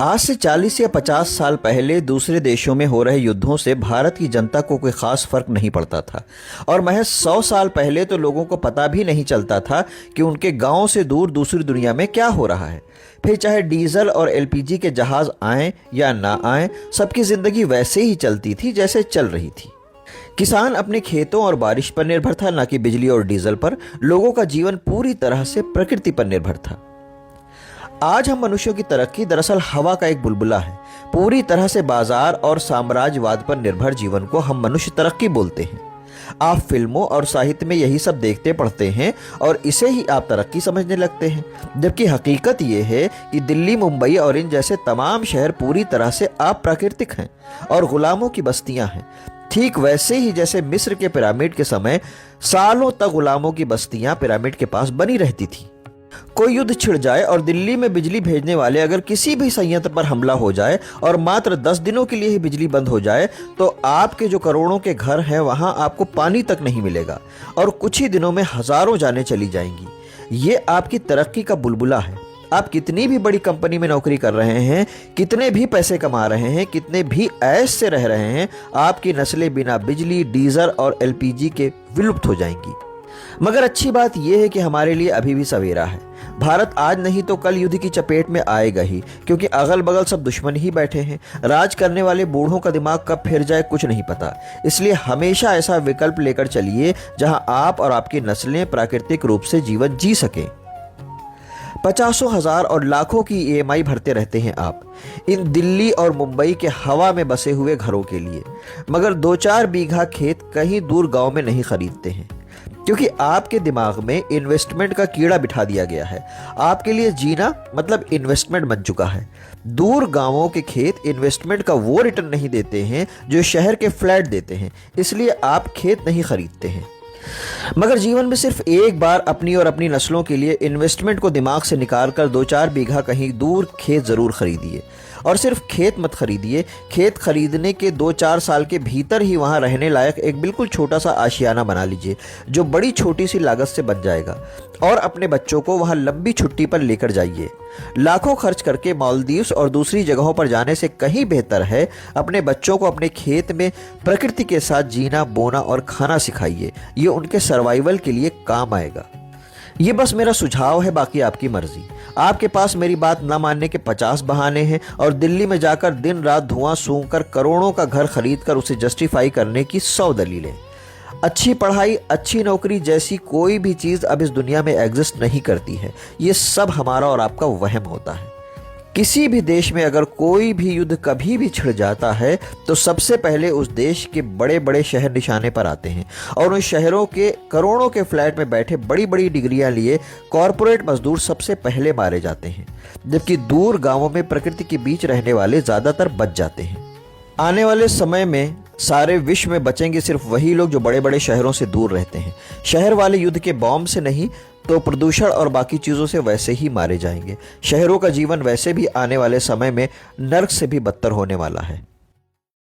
आज से 40 या 50 साल पहले दूसरे देशों में हो रहे युद्धों से भारत की जनता को कोई खास फर्क नहीं पड़ता था और महज 100 साल पहले तो लोगों को पता भी नहीं चलता था कि उनके गांव से दूर दूसरी दुनिया में क्या हो रहा है। फिर चाहे डीजल और एलपीजी के जहाज आएं या ना आएं, सबकी जिंदगी वैसे ही चलती थी जैसे चल रही थी। किसान अपने खेतों और बारिश पर निर्भर था, ना कि बिजली और डीजल पर। लोगों का जीवन पूरी तरह से प्रकृति पर निर्भर था। आज हम मनुष्यों की तरक्की दरअसल हवा का एक बुलबुला है। पूरी तरह से बाजार और साम्राज्यवाद पर निर्भर जीवन को हम मनुष्य तरक्की बोलते हैं। आप फिल्मों और साहित्य में यही सब देखते पढ़ते हैं और इसे ही आप तरक्की समझने लगते हैं, जबकि हकीकत यह है कि दिल्ली, मुंबई और इन जैसे तमाम शहर पूरी तरह से अप्राकृतिक हैं और गुलामों की बस्तियां हैं। ठीक वैसे ही जैसे मिस्र के पिरामिड के समय सालों तक गुलामों की बस्तियां पिरामिड के पास बनी रहती थी। कोई युद्ध छिड़ जाए और दिल्ली में बिजली भेजने वाले अगर किसी भी संयंत्र पर हमला हो जाए और मात्र 10 दिनों के लिए ही बिजली बंद हो जाए तो आपके जो करोड़ों के घर हैं वहां आपको पानी तक नहीं मिलेगा और कुछ ही दिनों में हजारों जानें चली जाएंगी। ये आपकी तरक्की का बुलबुला है। आप कितनी भी बड़ी कंपनी में नौकरी कर रहे हैं, कितने भी पैसे कमा रहे हैं, कितने भी ऐश से रह रहे हैं, आपकी नस्लें बिना बिजली, डीजल और एलपीजी के विलुप्त हो जाएंगी। मगर अच्छी बात यह है कि हमारे लिए अभी भी सवेरा है। भारत आज नहीं तो कल युद्ध की चपेट में आएगा ही, क्योंकि अगल बगल सब दुश्मन ही बैठे हैं। राज करने वाले बूढ़ों का दिमाग कब फिर जाए कुछ नहीं पता। इसलिए हमेशा ऐसा विकल्प लेकर चलिए जहां आप और आपकी नस्लें प्राकृतिक रूप से जीवन जी सकें। 50 हजार और लाखों की ईएमआई भरते रहते हैं आप इन दिल्ली और मुंबई के हवा में बसे हुए घरों के लिए, मगर 2-4 बीघा खेत कहीं दूर गांव में नहीं खरीदते हैं, क्योंकि आपके दिमाग में इन्वेस्टमेंट का कीड़ा बिठा दिया गया है। आपके लिए जीना मतलब इन्वेस्टमेंट बन चुका है। दूर गांवों के खेत इन्वेस्टमेंट का वो रिटर्न नहीं देते हैं जो शहर के फ्लैट देते हैं, इसलिए आप खेत नहीं खरीदते हैं। मगर जीवन में सिर्फ एक बार अपनी और अपनी नस्लों के लिए इन्वेस्टमेंट को दिमाग से निकालकर 2-4 बीघा कहीं दूर खेत जरूर खरीदिए। और सिर्फ खेत मत खरीदिए, खेत खरीदने के 2-4 साल के भीतर ही वहां रहने लायक एक बिल्कुल छोटा सा आशियाना बना लीजिए, जो बड़ी छोटी सी लागत से बन जाएगा, और अपने बच्चों को वहां लंबी छुट्टी पर लेकर जाइए। लाखों खर्च करके मालदीव्स और दूसरी जगहों पर जाने से कहीं बेहतर है अपने बच्चों को अपने खेत में प्रकृति के साथ जीना, बोना और खाना सिखाइए। ये उनके सर्वाइवल के लिए काम आएगा। ये बस मेरा सुझाव है, बाकी आपकी मर्जी। आपके पास मेरी बात न मानने के 50 बहाने हैं और दिल्ली में जाकर दिन रात धुआं सूंघकर करोड़ों का घर खरीदकर उसे जस्टिफाई करने की 100 दलीलें। अच्छी पढ़ाई, अच्छी नौकरी जैसी कोई भी चीज अब इस दुनिया में एग्जिस्ट नहीं करती है। ये सब हमारा और आपका वहम होता है। किसी भी देश में अगर कोई भी युद्ध कभी भी छिड़ जाता है तो सबसे पहले उस देश के बड़े बड़े शहर निशाने पर आते हैं और उन शहरों के करोड़ों के फ्लैट में बैठे बड़ी बड़ी डिग्रियां लिए कॉरपोरेट मजदूर सबसे पहले मारे जाते हैं, जबकि दूर गांवों में प्रकृति के बीच रहने वाले ज्यादातर बच जाते हैं। आने वाले समय में सारे विश्व में बचेंगे सिर्फ वही लोग जो बड़े बड़े शहरों से दूर रहते हैं। शहर वाले युद्ध के बॉम्ब से नहीं तो प्रदूषण और बाकी चीज़ों से वैसे ही मारे जाएंगे। शहरों का जीवन वैसे भी आने वाले समय में नर्क से भी बदतर होने वाला है।